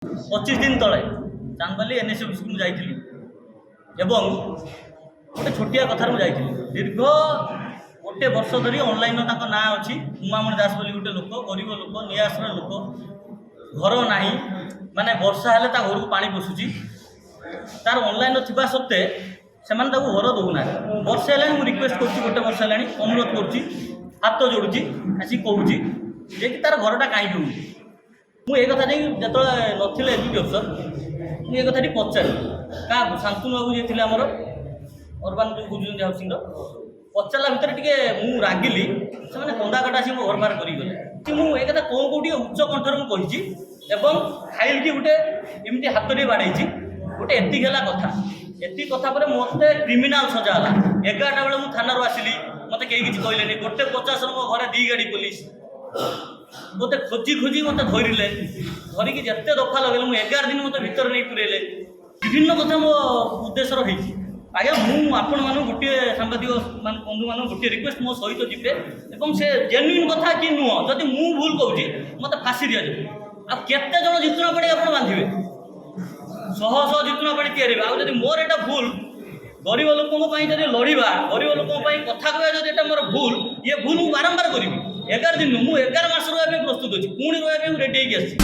25 दिन तले chandbali NSA office को जाइली एवं गोटे छोटिया कथार मुझे दीर्घ गोटे वर्ष धरी ऑनलाइन ना अच्छी उमामणि दास बोली गोटे लोक गरीब लोक निआश्रय लोक घर ना माने वर्षा हेले घर को पानी पशुची तार ऑनलाइन थिबा सत्ते से घर दौना वर्षे है मुझे रिक्वेस्ट कर गोटे वर्ष है अनुरोध कर हाथ जोड़ुची आसी कहूँ जे कि तार घरटा कहीं होगी मुझे कथा जो नथिले एजुकेट अफसर मुझे कथा पचारि क्या शांतनु बाबू जी थे आमर अर्बान जो बुझुं हाउसिंग पचारा भितर टे मुझे रागिली से कंदा कटा आसी घर बाहर करगले मुझे कथा कौन कौटी उच्च कंठर मुझे फाइल की गोटे एमती हाथ टे बाड़े गोटे एति कथा एति कथा पर मत क्रिमिनाल सजा है 11टा बेले मुझे थाना आसिली मत कहीं किसी कहले गोटे 50 मो घर 2 गाड़ी पुलिस मत खोजी खोजी मत धरले धरिकी जिते दफा लगे मुझे 11 दिन मत भर नहीं पुरेले विभिन्न कथा मो उद्देश्य रही आज्ञा मुझे मान गोटे सांबादिक बंधु मान गोटे रिक्वेस्ट मो सहित जी से जेन्युइन कथा कि नुह जदि मु भूल कहूँ मत फाँसी दि जाए आते जन जितना पड़े आप बांधे शह शह जितना पड़े या मोर एटा भूल गरीब लोकों जब लड़वा गरीब लोकों कथा कहवा जब मोर भूल ये भूल मुझे बारंबार करी 11 दिन मुझे 11 मास रहा प्रस्तुत अच्छी पुणी रहा रेडी होगी आसी।